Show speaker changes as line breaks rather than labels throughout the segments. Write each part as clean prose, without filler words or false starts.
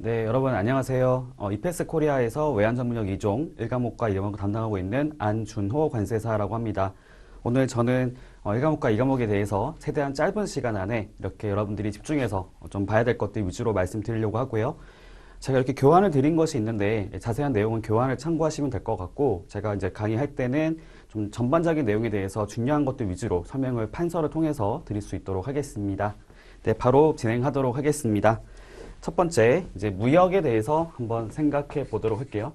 네, 여러분 안녕하세요. 이페스 코리아에서 외환 전문역 2종 1과목과 2과목을 담당하고 있는 안준호 관세사라고 합니다. 오늘 저는 1과목과 2과목에 대해서 최대한 짧은 시간 안에 이렇게 여러분들이 집중해서 좀 봐야 될 것들 위주로 말씀드리려고 하고요. 제가 이렇게 교환을 드린 것이 있는데 자세한 내용은 교환을 참고하시면 될 것 같고, 제가 이제 강의할 때는 좀 전반적인 내용에 대해서 중요한 것들 위주로 설명을 판서를 통해서 드릴 수 있도록 하겠습니다. 네, 바로 진행하도록 하겠습니다. 첫 번째, 이제 무역에 대해서 한번 생각해 보도록 할게요.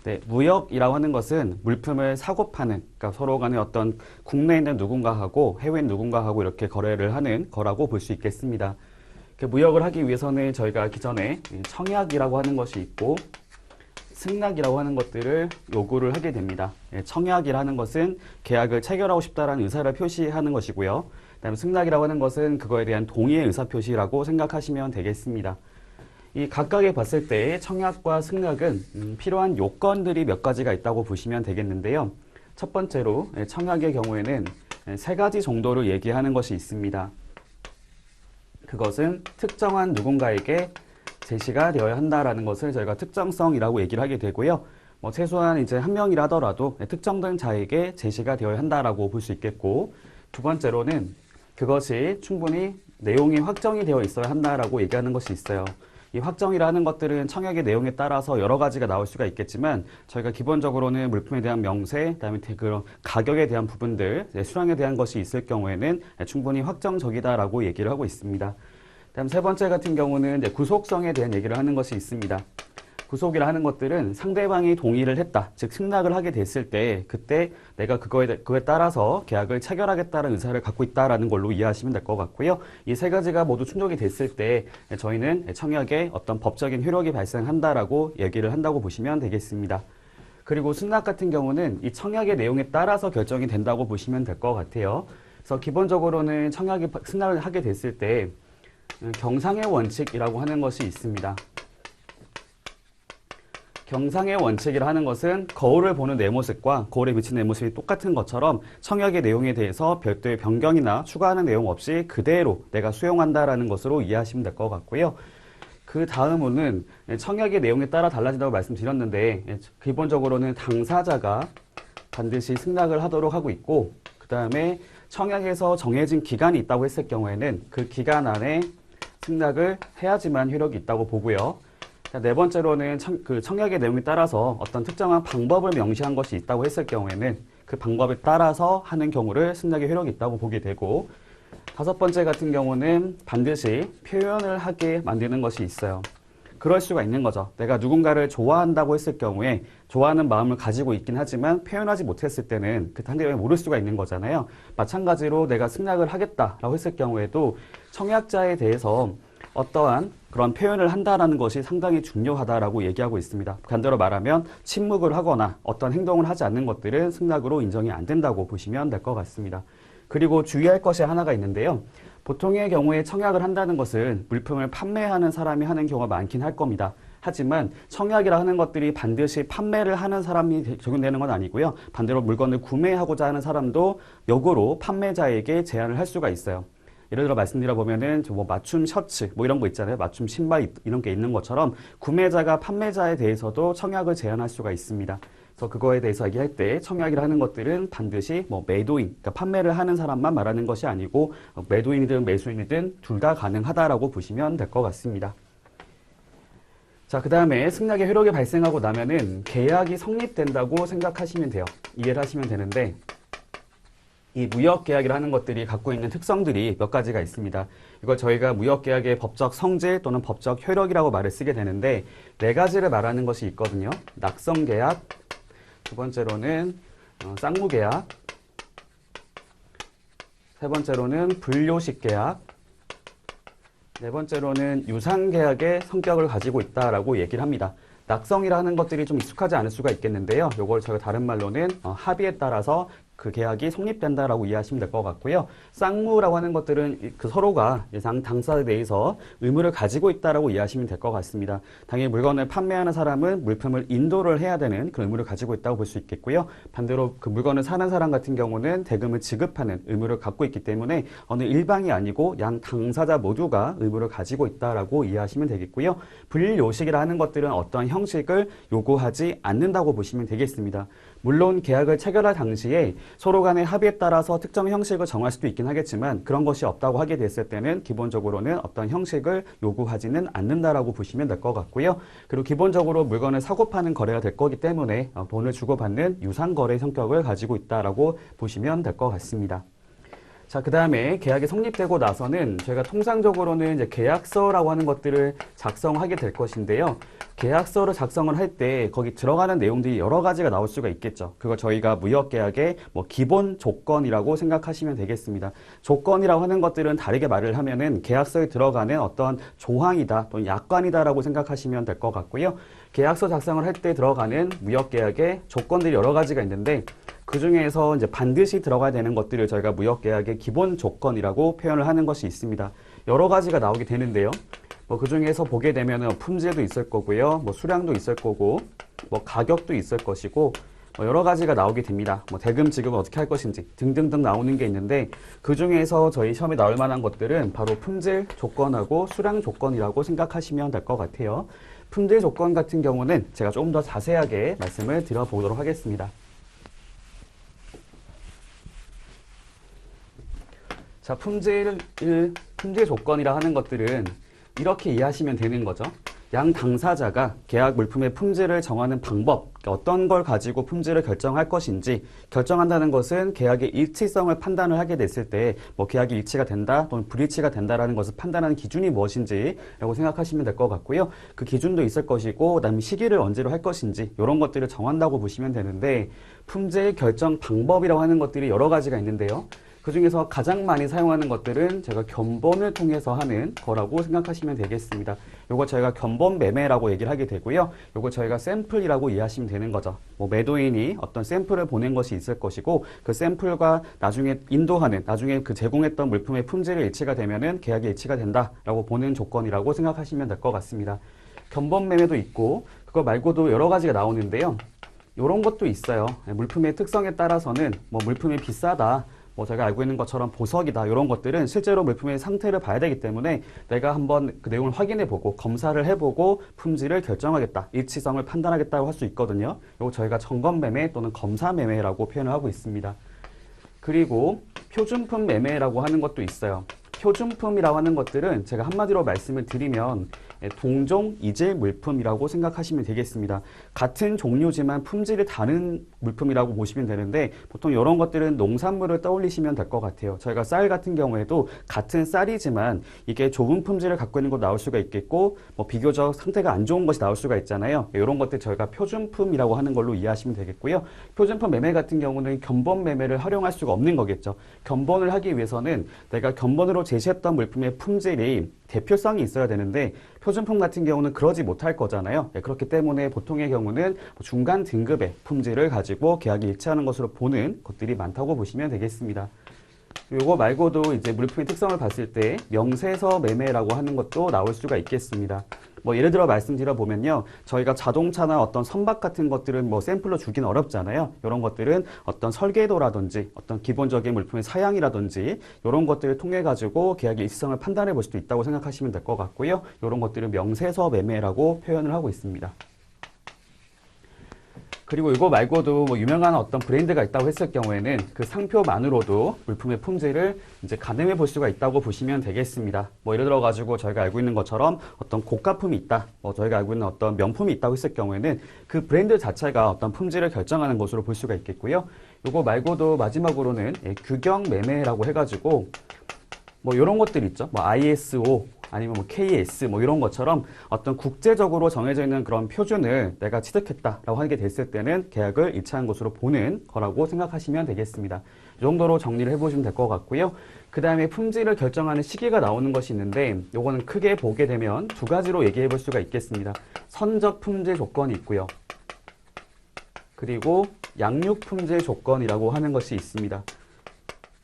네, 무역이라고 하는 것은 물품을 사고 파는, 그러니까 서로 간에 어떤 국내에 있는 누군가하고 해외에 있는 누군가하고 이렇게 거래를 하는 거라고 볼 수 있겠습니다. 무역을 하기 위해서는 저희가 기존에 청약이라고 하는 것이 있고 승낙이라고 하는 것들을 요구를 하게 됩니다. 청약이라는 것은 계약을 체결하고 싶다라는 의사를 표시하는 것이고요. 그다음에 승낙이라고 하는 것은 그거에 대한 동의의 의사표시라고 생각하시면 되겠습니다. 이 각각에 봤을 때 청약과 승낙은 필요한 요건들이 몇 가지가 있다고 보시면 되겠는데요. 첫 번째로 청약의 경우에는 세 가지 정도를 얘기하는 것이 있습니다. 그것은 특정한 누군가에게 제시가 되어야 한다라는 것을 저희가 특정성이라고 얘기를 하게 되고요. 최소한 이제 한 명이라 하더라도 특정된 자에게 제시가 되어야 한다라고 볼 수 있겠고, 두 번째로는 그것이 충분히 내용이 확정이 되어 있어야 한다라고 얘기하는 것이 있어요. 이 확정이라는 것들은 청약의 내용에 따라서 여러 가지가 나올 수가 있겠지만, 저희가 기본적으로는 물품에 대한 명세, 그다음에 그런 가격에 대한 부분들, 수량에 대한 것이 있을 경우에는 충분히 확정적이다라고 얘기를 하고 있습니다. 다음 세 번째 같은 경우는 이제 구속성에 대한 얘기를 하는 것이 있습니다. 구속이라 하는 것들은 상대방이 동의를 했다, 즉 승낙을 하게 됐을 때 그때 내가 그거에 따라서 계약을 체결하겠다는 의사를 갖고 있다라는 걸로 이해하시면 될 것 같고요. 이 세 가지가 모두 충족이 됐을 때 저희는 청약에 어떤 법적인 효력이 발생한다라고 얘기를 한다고 보시면 되겠습니다. 그리고 승낙 같은 경우는 이 청약의 내용에 따라서 결정이 된다고 보시면 될 것 같아요. 그래서 기본적으로는 승낙을 하게 됐을 때 경상의 원칙이라고 하는 것이 있습니다. 경상의 원칙이라 하는 것은 거울을 보는 내 모습과 거울에 비친 내 모습이 똑같은 것처럼 청약의 내용에 대해서 별도의 변경이나 추가하는 내용 없이 그대로 내가 수용한다라는 것으로 이해하시면 될 것 같고요. 그 다음으로는 청약의 내용에 따라 달라진다고 말씀드렸는데, 기본적으로는 당사자가 반드시 승낙을 하도록 하고 있고, 그 다음에 청약에서 정해진 기간이 있다고 했을 경우에는 그 기간 안에 승낙을 해야지만 효력이 있다고 보고요. 네 번째로는 청약의 내용에 따라서 어떤 특정한 방법을 명시한 것이 있다고 했을 경우에는 그 방법에 따라서 하는 경우를 승낙의 효력이 있다고 보게 되고, 다섯 번째 같은 경우는 반드시 표현을 하게 만드는 것이 있어요. 그럴 수가 있는 거죠. 내가 누군가를 좋아한다고 했을 경우에 좋아하는 마음을 가지고 있긴 하지만 표현하지 못했을 때는 그 상대방이 모를 수가 있는 거잖아요. 마찬가지로 내가 승낙을 하겠다라고 했을 경우에도 청약자에 대해서 어떠한 그런 표현을 한다라는 것이 상당히 중요하다라고 얘기하고 있습니다. 반대로 말하면 침묵을 하거나 어떤 행동을 하지 않는 것들은 승낙으로 인정이 안 된다고 보시면 될 것 같습니다. 그리고 주의할 것이 하나가 있는데요. 보통의 경우에 청약을 한다는 것은 물품을 판매하는 사람이 하는 경우가 많긴 할 겁니다. 하지만 청약이라 하는 것들이 반드시 판매를 하는 사람이 적용되는 건 아니고요. 반대로 물건을 구매하고자 하는 사람도 역으로 판매자에게 제안을 할 수가 있어요. 예를 들어 말씀드려보면은 맞춤 셔츠 이런 거 있잖아요. 맞춤 신발 이런 게 있는 것처럼 구매자가 판매자에 대해서도 청약을 제안할 수가 있습니다. 그래서 그거에 대해서 얘기할 때 청약이라 하는 것들은 반드시 매도인, 그러니까 판매를 하는 사람만 말하는 것이 아니고 매도인이든 매수인이든 둘 다 가능하다라고 보시면 될 것 같습니다. 자, 그 다음에 승낙의 효력이 발생하고 나면은 계약이 성립된다고 생각하시면 돼요. 이해를 하시면 되는데, 이 무역계약이라는 것들이 갖고 있는 특성들이 몇 가지가 있습니다. 이걸 저희가 무역계약의 법적 성질 또는 법적 효력이라고 말을 쓰게 되는데, 네 가지를 말하는 것이 있거든요. 낙성계약, 두 번째로는 쌍무계약, 세 번째로는 불요식계약, 네 번째로는 유상계약의 성격을 가지고 있다라고 얘기를 합니다. 낙성이라는 것들이 좀 익숙하지 않을 수가 있겠는데요. 이걸 저희가 다른 말로는 합의에 따라서 그 계약이 성립된다라고 이해하시면 될 것 같고요. 쌍무라고 하는 것들은 그 서로가 당사자 내에서 의무를 가지고 있다라고 이해하시면 될 것 같습니다. 당연히 물건을 판매하는 사람은 물품을 인도를 해야 되는 그런 의무를 가지고 있다고 볼 수 있겠고요. 반대로 그 물건을 사는 사람 같은 경우는 대금을 지급하는 의무를 갖고 있기 때문에 어느 일방이 아니고 양 당사자 모두가 의무를 가지고 있다라고 이해하시면 되겠고요. 불일 요식이라 하는 것들은 어떠한 형식을 요구하지 않는다고 보시면 되겠습니다. 물론 계약을 체결할 당시에 서로 간의 합의에 따라서 특정 형식을 정할 수도 있긴 하겠지만 그런 것이 없다고 하게 됐을 때는 기본적으로는 어떤 형식을 요구하지는 않는다라고 보시면 될 것 같고요. 그리고 기본적으로 물건을 사고 파는 거래가 될 거기 때문에 돈을 주고받는 유상거래 성격을 가지고 있다라고 보시면 될 것 같습니다. 자, 그 다음에 계약이 성립되고 나서는 저희가 통상적으로는 이제 계약서라고 하는 것들을 작성하게 될 것인데요. 계약서를 작성을 할 때 거기 들어가는 내용들이 여러 가지가 나올 수가 있겠죠. 그걸 저희가 무역계약의 기본 조건이라고 생각하시면 되겠습니다. 조건이라고 하는 것들은 다르게 말을 하면은 계약서에 들어가는 어떤 조항이다 또는 약관이다라고 생각하시면 될 것 같고요. 계약서 작성을 할 때 들어가는 무역계약의 조건들이 여러 가지가 있는데 그 중에서 이제 반드시 들어가야 되는 것들을 저희가 무역계약의 기본 조건이라고 표현을 하는 것이 있습니다. 여러 가지가 나오게 되는데요. 그 중에서 보게 되면은 품질도 있을 거고요. 수량도 있을 거고, 가격도 있을 것이고, 여러 가지가 나오게 됩니다. 대금 지급은 어떻게 할 것인지 등등등 나오는 게 있는데 그 중에서 저희 시험에 나올 만한 것들은 바로 품질 조건하고 수량 조건이라고 생각하시면 될 것 같아요. 품질 조건 같은 경우는 제가 조금 더 자세하게 말씀을 드려보도록 하겠습니다. 자, 품질 조건이라 하는 것들은 이렇게 이해하시면 되는 거죠. 양 당사자가 계약 물품의 품질을 정하는 방법, 어떤 걸 가지고 품질을 결정할 것인지, 결정한다는 것은 계약의 일치성을 판단을 하게 됐을 때 계약이 일치가 된다 또는 불일치가 된다라는 것을 판단하는 기준이 무엇인지라고 생각하시면 될 것 같고요. 그 기준도 있을 것이고 그다음에 시기를 언제로 할 것인지 이런 것들을 정한다고 보시면 되는데 품질 결정 방법이라고 하는 것들이 여러 가지가 있는데요. 그 중에서 가장 많이 사용하는 것들은 제가 견본을 통해서 하는 거라고 생각하시면 되겠습니다. 요거 저희가 견본 매매라고 얘기를 하게 되고요. 요거 저희가 샘플이라고 이해하시면 되는 거죠. 매도인이 어떤 샘플을 보낸 것이 있을 것이고 그 샘플과 나중에 인도하는, 나중에 그 제공했던 물품의 품질이 일치가 되면은 계약이 일치가 된다라고 보는 조건이라고 생각하시면 될 것 같습니다. 견본 매매도 있고 그거 말고도 여러 가지가 나오는데요. 요런 것도 있어요. 물품의 특성에 따라서는 물품이 비싸다. 저희가 알고 있는 것처럼 보석이다 이런 것들은 실제로 물품의 상태를 봐야 되기 때문에 내가 한번 그 내용을 확인해보고 검사를 해보고 품질을 결정하겠다, 일치성을 판단하겠다고 할 수 있거든요. 이거 저희가 점검 매매 또는 검사 매매라고 표현을 하고 있습니다. 그리고 표준품 매매라고 하는 것도 있어요. 표준품이라고 하는 것들은 제가 한마디로 말씀을 드리면 동종 이질 물품이라고 생각하시면 되겠습니다. 같은 종류지만 품질이 다른 물품이라고 보시면 되는데 보통 이런 것들은 농산물을 떠올리시면 될 것 같아요. 저희가 쌀 같은 경우에도 같은 쌀이지만 이게 좋은 품질을 갖고 있는 것 나올 수가 있겠고 비교적 상태가 안 좋은 것이 나올 수가 있잖아요. 이런 것들 저희가 표준품이라고 하는 걸로 이해하시면 되겠고요. 표준품 매매 같은 경우는 견본 매매를 활용할 수가 없는 거겠죠. 견본을 하기 위해서는 내가 견본으로 제시했던 물품의 품질이 대표성이 있어야 되는데 표준품 같은 경우는 그러지 못할 거잖아요. 그렇기 때문에 보통의 경우는 중간 등급의 품질을 가지고 계약이 일치하는 것으로 보는 것들이 많다고 보시면 되겠습니다. 요거 말고도 이제 물품의 특성을 봤을 때 명세서 매매라고 하는 것도 나올 수가 있겠습니다. 예를 들어 말씀드려보면요. 저희가 자동차나 어떤 선박 같은 것들은 샘플로 주긴 어렵잖아요. 이런 것들은 어떤 설계도라든지 어떤 기본적인 물품의 사양이라든지 이런 것들을 통해 가지고 계약의 일치성을 판단해 볼 수도 있다고 생각하시면 될 것 같고요. 이런 것들은 명세서 매매라고 표현을 하고 있습니다. 그리고 이거 말고도 유명한 어떤 브랜드가 있다고 했을 경우에는 그 상표만으로도 물품의 품질을 이제 가늠해 볼 수가 있다고 보시면 되겠습니다. 예를 들어 가지고 저희가 알고 있는 것처럼 어떤 고가품이 있다, 저희가 알고 있는 어떤 명품이 있다고 했을 경우에는 그 브랜드 자체가 어떤 품질을 결정하는 것으로 볼 수가 있겠고요. 이거 말고도 마지막으로는 규경 매매라고 해가지고 이런 것들 있죠. ISO 아니면 KS 이런 것처럼 어떤 국제적으로 정해져 있는 그런 표준을 내가 취득했다라고 하게 됐을 때는 계약을 일치한 것으로 보는 거라고 생각하시면 되겠습니다. 이 정도로 정리를 해보시면 될 것 같고요. 그 다음에 품질을 결정하는 시기가 나오는 것이 있는데 요거는 크게 보게 되면 두 가지로 얘기해 볼 수가 있겠습니다. 선적 품질 조건이 있고요. 그리고 양육품질 조건이라고 하는 것이 있습니다.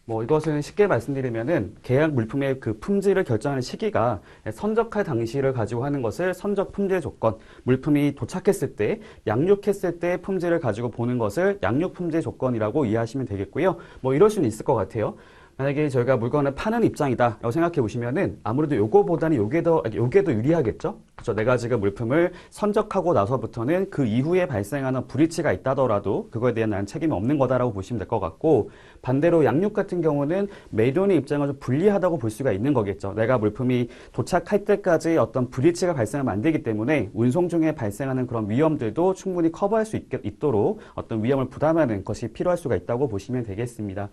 뭐 이것은 쉽게 말씀드리면은 계약 물품의 그 품질을 결정하는 시기가 선적할 당시를 가지고 하는 것을 선적 품질 조건, 물품이 도착했을 때, 양육했을 때 품질을 가지고 보는 것을 양육 품질 조건이라고 이해하시면 되겠고요. 뭐 이럴 수는 있을 것 같아요. 만약에 저희가 물건을 파는 입장이다 라고 생각해 보시면은 아무래도 요거보다는 요게 더 유리하겠죠? 그렇죠? 내가 지금 물품을 선적하고 나서부터는 그 이후에 발생하는 불이치가 있다더라도 그거에 대한 나는 책임이 없는 거다라고 보시면 될 것 같고, 반대로 양육 같은 경우는 매도인의 입장을 좀 불리하다고 볼 수가 있는 거겠죠. 내가 물품이 도착할 때까지 어떤 불이치가 발생하면 안 되기 때문에 운송 중에 발생하는 그런 위험들도 충분히 커버할 수 있도록 어떤 위험을 부담하는 것이 필요할 수가 있다고 보시면 되겠습니다.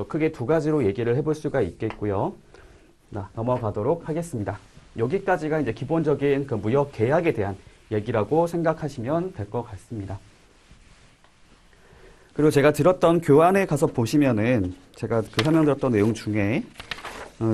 크게 두 가지로 얘기를 해볼 수가 있겠고요. 넘어가도록 하겠습니다. 여기까지가 이제 기본적인 그 무역 계약에 대한 얘기라고 생각하시면 될 것 같습니다. 그리고 제가 들었던 교환에 가서 보시면은 제가 그 설명드렸던 내용 중에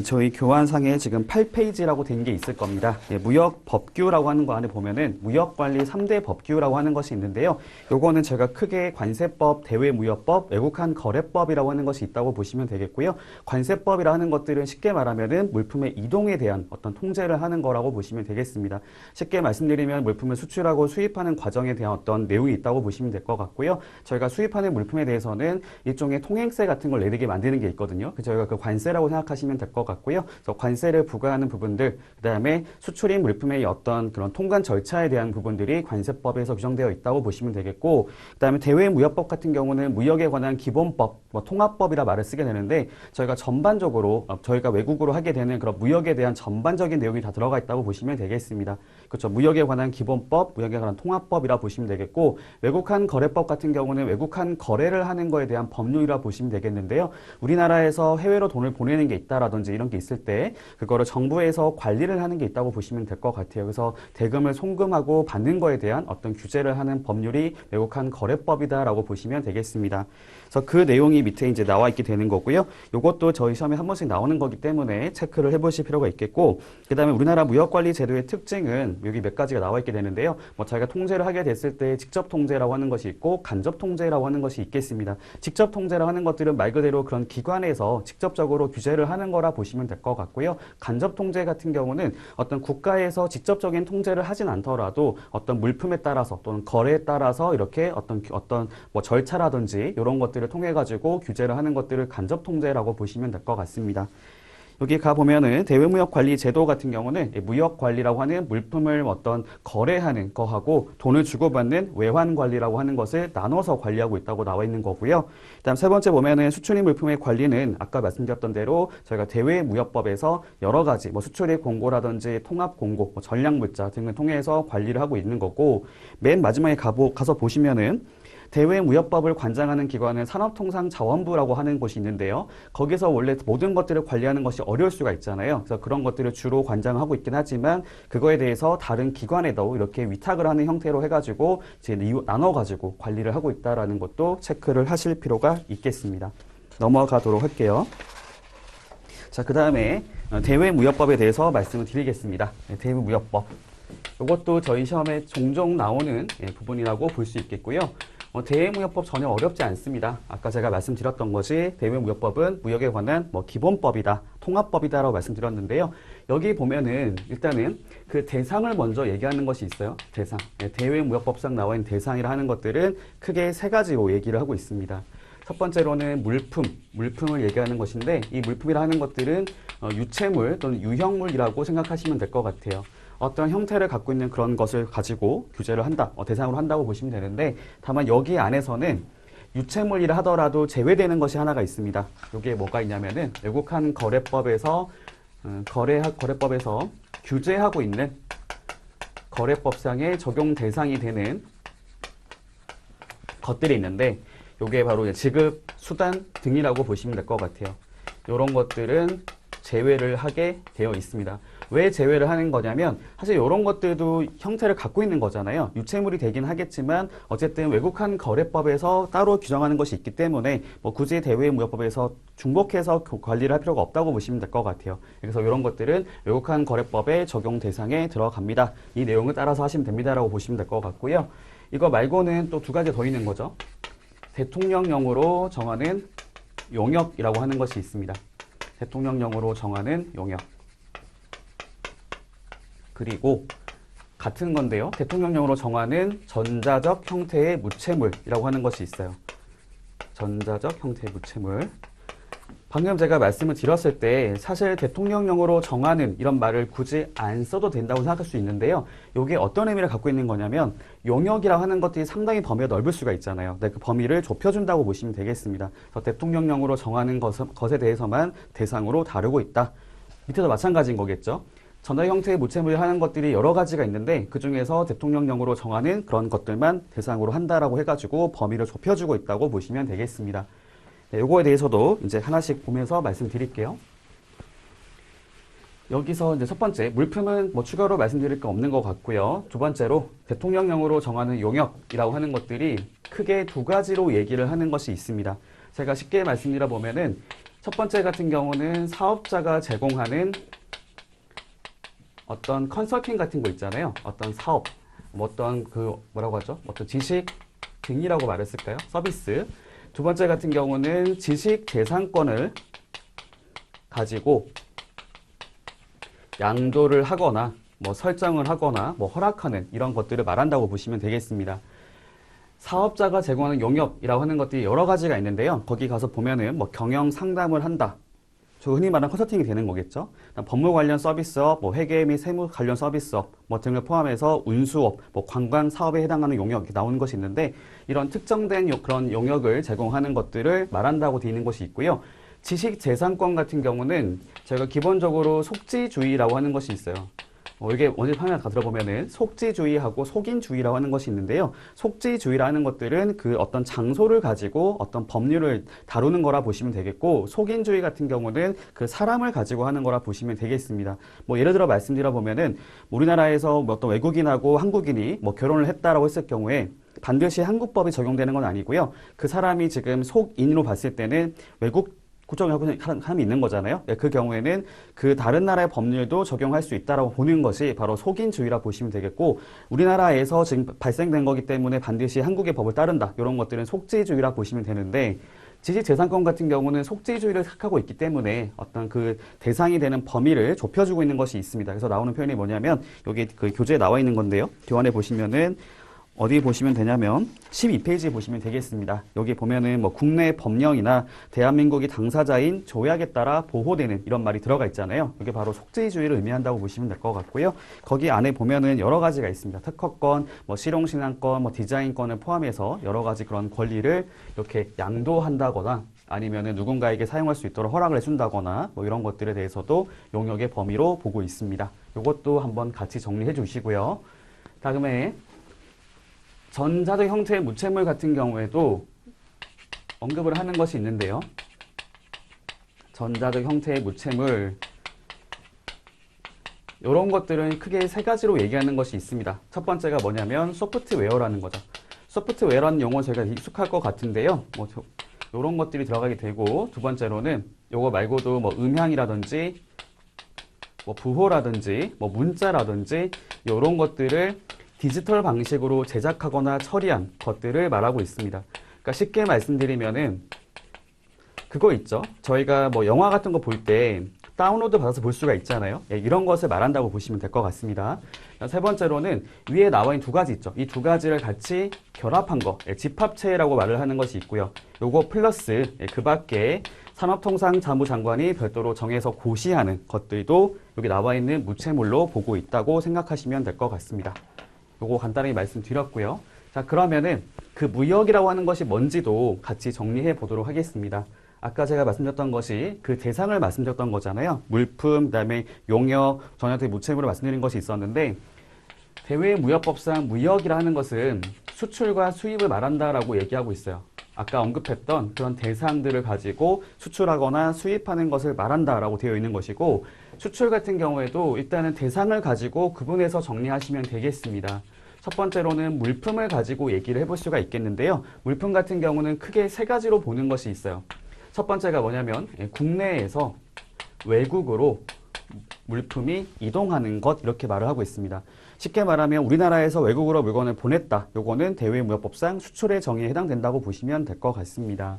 저희 교환상에 지금 8페이지라고 된 게 있을 겁니다. 예, 무역 법규라고 하는 거 안에 보면은 무역관리 3대 법규라고 하는 것이 있는데요. 요거는 제가 크게 관세법, 대외무역법, 외국한 거래법이라고 하는 것이 있다고 보시면 되겠고요. 관세법이라 하는 것들은 쉽게 말하면은 물품의 이동에 대한 어떤 통제를 하는 거라고 보시면 되겠습니다. 쉽게 말씀드리면 물품을 수출하고 수입하는 과정에 대한 어떤 내용이 있다고 보시면 될 것 같고요. 저희가 수입하는 물품에 대해서는 일종의 통행세 같은 걸 내리게 만드는 게 있거든요. 저희가 그 관세라고 생각하시면 될 것 같고요. 그래서 관세를 부과하는 부분들, 그 다음에 수출입 물품의 어떤 그런 통관 절차에 대한 부분들이 관세법에서 규정되어 있다고 보시면 되겠고, 그 다음에 대외무역법 같은 경우는 무역에 관한 기본법, 통합법이라 말을 쓰게 되는데, 저희가 전반적으로 저희가 외국으로 하게 되는 그런 무역에 대한 전반적인 내용이 다 들어가 있다고 보시면 되겠습니다. 그렇죠. 무역에 관한 기본법, 무역에 관한 통합법이라 보시면 되겠고, 외국한 거래법 같은 경우는 외국한 거래를 하는 거에 대한 법률이라 보시면 되겠는데요. 우리나라에서 해외로 돈을 보내는 게 있다라든지 이런 게 있을 때 그거를 정부에서 관리를 하는 게 있다고 보시면 될 것 같아요. 그래서 대금을 송금하고 받는 거에 대한 어떤 규제를 하는 법률이 외국한 거래법이다라고 보시면 되겠습니다. 그래서 그 내용이 밑에 이제 나와 있게 되는 거고요. 이것도 저희 시험에 한 번씩 나오는 거기 때문에 체크를 해보실 필요가 있겠고, 그 다음에 우리나라 무역관리 제도의 특징은 여기 몇 가지가 나와 있게 되는데요. 뭐 저희가 통제를 하게 됐을 때 직접 통제라고 하는 것이 있고 간접 통제라고 하는 것이 있겠습니다. 직접 통제라고 하는 것들은 말 그대로 그런 기관에서 직접적으로 규제를 하는 거라 보시면 될 것 같고요. 간접 통제 같은 경우는 어떤 국가에서 직접적인 통제를 하진 않더라도 어떤 물품에 따라서 또는 거래에 따라서 이렇게 어떤 뭐 절차라든지 이런 것들을 통해 가지고 규제를 하는 것들을 간접 통제라고 보시면 될 것 같습니다. 여기 가보면은 대외무역관리 제도 같은 경우는 무역관리라고 하는 물품을 어떤 거래하는 거하고 돈을 주고받는 외환관리라고 하는 것을 나눠서 관리하고 있다고 나와 있는 거고요. 그다음 세 번째 보면은 수출입 물품의 관리는 아까 말씀드렸던 대로 저희가 대외무역법에서 여러 가지 뭐 수출입 공고라든지 통합 공고, 뭐 전략물자 등을 통해서 관리를 하고 있는 거고, 맨 마지막에 가서 보시면은 대외무역법을 관장하는 기관은 산업통상자원부라고 하는 곳이 있는데요. 거기서 원래 모든 것들을 관리하는 것이 어려울 수가 있잖아요. 그래서 그런 것들을 주로 관장하고 있긴 하지만 그거에 대해서 다른 기관에도 이렇게 위탁을 하는 형태로 해가지고 이제 나눠가지고 관리를 하고 있다라는 것도 체크를 하실 필요가 있겠습니다. 넘어가도록 할게요. 자, 그 다음에 대외무역법에 대해서 말씀을 드리겠습니다. 대외무역법. 이것도 저희 시험에 종종 나오는 부분이라고 볼 수 있겠고요. 대외무역법 전혀 어렵지 않습니다. 아까 제가 말씀드렸던 것이 대외무역법은 무역에 관한 기본법이다, 통합법이다라고 말씀드렸는데요. 여기 보면은 일단은 그 대상을 먼저 얘기하는 것이 있어요. 대상. 대외무역법상 나와 있는 대상이라 하는 것들은 크게 세 가지로 얘기를 하고 있습니다. 첫 번째로는 물품을 얘기하는 것인데, 이 물품이라 하는 것들은 유체물 또는 유형물이라고 생각하시면 될 것 같아요. 어떤 형태를 갖고 있는 그런 것을 가지고 규제를 한다, 대상으로 한다고 보시면 되는데, 다만 여기 안에서는 유체물이라 하더라도 제외되는 것이 하나가 있습니다. 이게 뭐가 있냐면은 외국한 거래법에서 거래법에서 규제하고 있는 거래법상의 적용 대상이 되는 것들이 있는데, 이게 바로 지급, 수단 등이라고 보시면 될 것 같아요. 이런 것들은 제외를 하게 되어 있습니다. 왜 제외를 하는 거냐면 사실 이런 것들도 형태를 갖고 있는 거잖아요. 유체물이 되긴 하겠지만 어쨌든 외국한 거래법에서 따로 규정하는 것이 있기 때문에 굳이 대외무역법에서 중복해서 관리를 할 필요가 없다고 보시면 될 것 같아요. 그래서 이런 것들은 외국한 거래법의 적용 대상에 들어갑니다. 이 내용을 따라서 하시면 됩니다라고 보시면 될 것 같고요. 이거 말고는 또 두 가지 더 있는 거죠. 대통령령으로 정하는 용역이라고 하는 것이 있습니다. 대통령령으로 정하는 용역. 그리고 같은 건데요. 대통령령으로 정하는 전자적 형태의 무채물이라고 하는 것이 있어요. 전자적 형태의 무채물. 방금 제가 말씀을 드렸을 때 사실 대통령령으로 정하는 이런 말을 굳이 안 써도 된다고 생각할 수 있는데요. 이게 어떤 의미를 갖고 있는 거냐면 용역이라고 하는 것들이 상당히 범위가 넓을 수가 있잖아요. 그 범위를 좁혀준다고 보시면 되겠습니다. 그래서 대통령령으로 정하는 것에 대해서만 대상으로 다루고 있다. 밑에도 마찬가지인 거겠죠. 전자 형태의 무채물을 하는 것들이 여러 가지가 있는데 그중에서 대통령령으로 정하는 그런 것들만 대상으로 한다라고 해가지고 범위를 좁혀주고 있다고 보시면 되겠습니다. 네, 요거에 대해서도 이제 하나씩 보면서 말씀드릴게요. 여기서 이제 첫 번째, 물품은 뭐 추가로 말씀드릴 거 없는 것 같고요. 두 번째로 대통령령으로 정하는 용역이라고 하는 것들이 크게 두 가지로 얘기를 하는 것이 있습니다. 제가 쉽게 말씀드려 보면은 첫 번째 같은 경우는 사업자가 제공하는 어떤 컨설팅 같은 거 있잖아요. 어떤 사업, 뭐 어떤 뭐라고 하죠? 어떤 지식 등이라고 말했을까요? 서비스. 두 번째 같은 경우는 지식 재산권을 가지고 양도를 하거나 뭐 설정을 하거나 뭐 허락하는 이런 것들을 말한다고 보시면 되겠습니다. 사업자가 제공하는 용역이라고 하는 것들이 여러 가지가 있는데요. 거기 가서 보면은 뭐 경영 상담을 한다. 저 흔히 말하는 컨설팅이 되는 거겠죠. 법무 관련 서비스업, 뭐 회계 및 세무 관련 서비스업, 뭐 등을 포함해서 운수업, 뭐 관광 사업에 해당하는 용역 이렇게 나오는 것이 있는데 이런 특정된 그런 용역을 제공하는 것들을 말한다고 되어 있는 것이 있고요. 지식 재산권 같은 경우는 저희가 기본적으로 속지주의라고 하는 것이 있어요. 이게 원제 판을 다 들어보면은 속지주의하고 속인주의라고 하는 것이 있는데요. 속지주의라는 것들은 그 어떤 장소를 가지고 어떤 법률을 다루는 거라 보시면 되겠고, 속인주의 같은 경우는 그 사람을 가지고 하는 거라 보시면 되겠습니다. 뭐 예를 들어 말씀드려 보면은 우리나라에서 뭐 어떤 외국인하고 한국인이 뭐 결혼을 했다라고 했을 경우에 반드시 한국법이 적용되는 건 아니고요. 그 사람이 지금 속인으로 봤을 때는 외국 국적을 하고 있는 사람이 있는 거잖아요. 그 경우에는 그 다른 나라의 법률도 적용할 수 있다라고 보는 것이 바로 속인주의라 보시면 되겠고, 우리나라에서 지금 발생된 거기 때문에 반드시 한국의 법을 따른다. 이런 것들은 속지주의라 보시면 되는데, 지식재산권 같은 경우는 속지주의를 택하고 있기 때문에 어떤 그 대상이 되는 범위를 좁혀주고 있는 것이 있습니다. 그래서 나오는 표현이 뭐냐면 여기 그 교재에 나와 있는 건데요. 교환에 보시면은 어디 보시면 되냐면 12페이지에 보시면 되겠습니다. 여기 보면은 뭐 국내 법령이나 대한민국이 당사자인 조약에 따라 보호되는 이런 말이 들어가 있잖아요. 이게 바로 속지주의를 의미한다고 보시면 될 것 같고요. 거기 안에 보면은 여러 가지가 있습니다. 특허권, 뭐 실용신안권, 뭐 디자인권을 포함해서 여러 가지 그런 권리를 이렇게 양도한다거나 아니면은 누군가에게 사용할 수 있도록 허락을 해준다거나 뭐 이런 것들에 대해서도 용역의 범위로 보고 있습니다. 이것도 한번 같이 정리해 주시고요. 다음에 전자적 형태의 무채물 같은 경우에도 언급을 하는 것이 있는데요. 전자적 형태의 무채물, 이런 것들은 크게 세 가지로 얘기하는 것이 있습니다. 첫 번째가 뭐냐면 소프트웨어라는 거죠. 소프트웨어라는 용어 저희가 익숙할 것 같은데요. 뭐 이런 것들이 들어가게 되고, 두 번째로는 이거 말고도 뭐 음향이라든지 뭐 부호라든지 뭐 문자라든지 이런 것들을 디지털 방식으로 제작하거나 처리한 것들을 말하고 있습니다. 그러니까 쉽게 말씀드리면은 그거 있죠. 저희가 뭐 영화 같은 거 볼 때 다운로드 받아서 볼 수가 있잖아요. 이런 것을 말한다고 보시면 될 것 같습니다. 세 번째로는 위에 나와 있는 두 가지 있죠. 이 두 가지를 같이 결합한 거, 집합체라고 말을 하는 것이 있고요. 요거 플러스 그 밖에 산업통상자무장관이 별도로 정해서 고시하는 것들도 여기 나와 있는 무채물로 보고 있다고 생각하시면 될 것 같습니다. 요거 간단히 말씀드렸고요. 자, 그러면은 그 무역이라고 하는 것이 뭔지도 같이 정리해 보도록 하겠습니다. 아까 제가 말씀드렸던 것이 그 대상을 말씀드렸던 거잖아요. 물품, 그다음에 용역, 전형적 무채물을 말씀드린 것이 있었는데, 대외무역법상 무역이라 하는 것은 수출과 수입을 말한다라고 얘기하고 있어요. 아까 언급했던 그런 대상들을 가지고 수출하거나 수입하는 것을 말한다라고 되어 있는 것이고, 수출 같은 경우에도 일단은 대상을 가지고 구분해서 정리하시면 되겠습니다. 첫 번째로는 물품을 가지고 얘기를 해볼 수가 있겠는데요. 물품 같은 경우는 크게 세 가지로 보는 것이 있어요. 첫 번째가 뭐냐면 국내에서 외국으로 물품이 이동하는 것 이렇게 말을 하고 있습니다. 쉽게 말하면 우리나라에서 외국으로 물건을 보냈다. 요거는 대외무역법상 수출의 정의에 해당된다고 보시면 될 것 같습니다.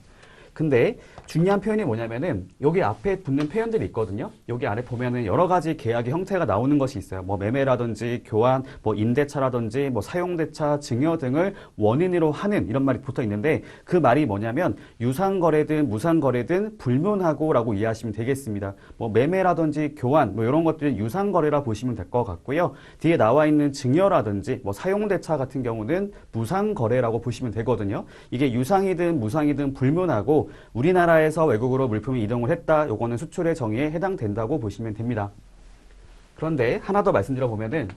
근데 중요한 표현이 뭐냐면은 여기 앞에 붙는 표현들이 있거든요. 여기 아래 보면은 여러 가지 계약의 형태가 나오는 것이 있어요. 뭐 매매라든지 교환, 뭐 임대차라든지 뭐 사용대차, 증여 등을 원인으로 하는 이런 말이 붙어 있는데 그 말이 뭐냐면 유상거래든 무상거래든 불문하고라고 이해하시면 되겠습니다. 뭐 매매라든지 교환 뭐 이런 것들은 유상거래라 보시면 될 것 같고요. 뒤에 나와 있는 증여라든지 뭐 사용대차 같은 경우는 무상거래라고 보시면 되거든요. 이게 유상이든 무상이든 불문하고 우리나라에서 외국으로 물품이 이동을 했다. 요거는 수출의 정의에 해당된다고 보시면 됩니다. 그런데 하나 더 말씀드려보면은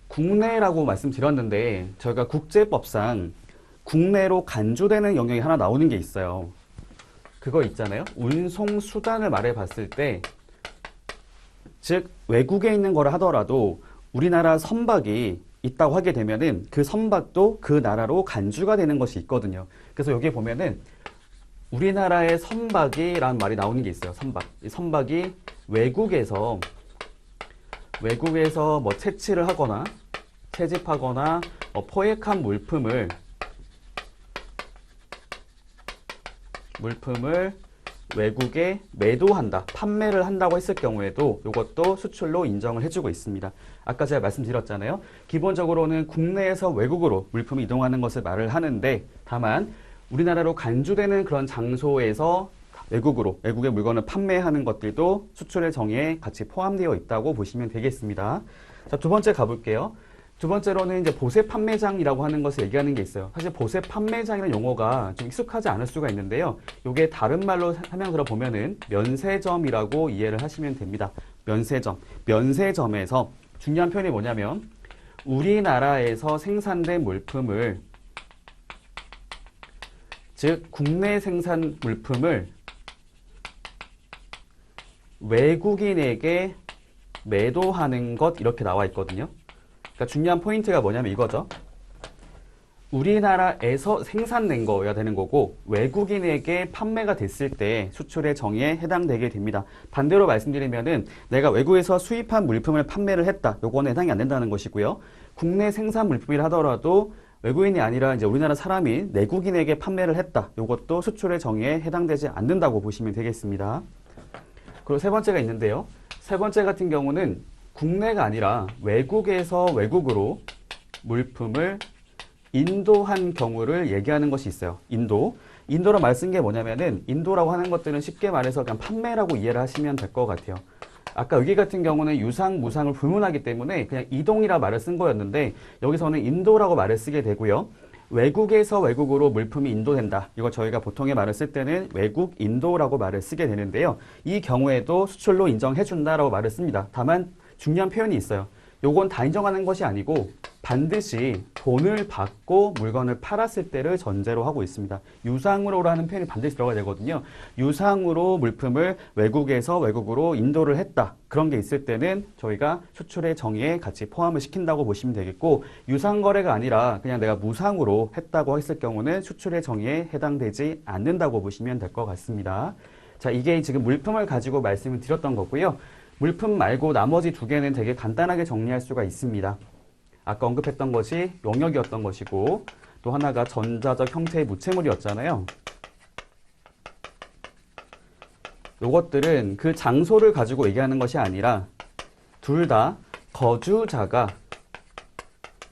국내라고 말씀드렸는데 저희가 국제법상 국내로 간주되는 영역이 하나 나오는 게 있어요. 그거 있잖아요. 운송수단을 말해봤을 때 즉 외국에 있는 거를 하더라도 우리나라 선박이 있다고 하게 되면은 그 선박도 그 나라로 간주가 되는 것이 있거든요. 그래서 여기 보면은 우리나라의 선박이라는 말이 나오는 게 있어요. 선박. 이 선박이 외국에서 뭐 채취를 하거나 채집하거나 포획한 물품을 외국에 매도한다, 판매를 한다고 했을 경우에도 이것도 수출로 인정을 해주고 있습니다. 아까 제가 말씀드렸잖아요. 기본적으로는 국내에서 외국으로 물품이 이동하는 것을 말을 하는데 다만 우리나라로 간주되는 그런 장소에서 외국의 물건을 판매하는 것들도 수출의 정의에 같이 포함되어 있다고 보시면 되겠습니다. 자, 두 번째 가볼게요. 두 번째로는 이제 보세 판매장이라고 하는 것을 얘기하는 게 있어요. 사실 보세 판매장이라는 용어가 좀 익숙하지 않을 수가 있는데요. 이게 다른 말로 설명 들어보면은 면세점이라고 이해를 하시면 됩니다. 면세점. 면세점에서 중요한 표현이 뭐냐면 우리나라에서 생산된 물품을 즉 국내 생산 물품을 외국인에게 매도하는 것 이렇게 나와 있거든요. 그러니까 중요한 포인트가 뭐냐면 이거죠. 우리나라에서 생산된 거여야 되는 거고 외국인에게 판매가 됐을 때 수출의 정의에 해당되게 됩니다. 반대로 말씀드리면은 내가 외국에서 수입한 물품을 판매를 했다. 요거는 해당이 안 된다는 것이고요. 국내 생산 물품이라 하더라도 외국인이 아니라 이제 우리나라 사람이 내국인에게 판매를 했다. 요것도 수출의 정의에 해당되지 않는다고 보시면 되겠습니다. 그리고 세 번째가 있는데요. 세 번째 같은 경우는 국내가 아니라 외국에서 외국으로 물품을 인도한 경우를 얘기하는 것이 있어요. 인도로 말 쓴 게 뭐냐면은 인도라고 하는 것들은 쉽게 말해서 그냥 판매라고 이해를 하시면 될 것 같아요. 아까 여기 같은 경우는 유상, 무상을 불문하기 때문에 그냥 이동이라 말을 쓴 거였는데 여기서는 인도라고 말을 쓰게 되고요. 외국에서 외국으로 물품이 인도된다. 이거 저희가 보통의 말을 쓸 때는 외국 인도라고 말을 쓰게 되는데요. 이 경우에도 수출로 인정해준다라고 말을 씁니다. 다만 중요한 표현이 있어요. 요건 다 인정하는 것이 아니고 반드시 돈을 받고 물건을 팔았을 때를 전제로 하고 있습니다. 유상으로라는 표현이 반드시 들어가야 되거든요. 유상으로 물품을 외국에서 외국으로 인도를 했다. 그런 게 있을 때는 저희가 수출의 정의에 같이 포함을 시킨다고 보시면 되겠고 유상거래가 아니라 그냥 내가 무상으로 했다고 했을 경우는 수출의 정의에 해당되지 않는다고 보시면 될 것 같습니다. 자, 이게 지금 물품을 가지고 말씀을 드렸던 거고요. 물품 말고 나머지 두 개는 되게 간단하게 정리할 수가 있습니다. 아까 언급했던 것이 용역이었던 것이고 또 하나가 전자적 형태의 무채물이었잖아요. 요것들은 그 장소를 가지고 얘기하는 것이 아니라 둘 다 거주자가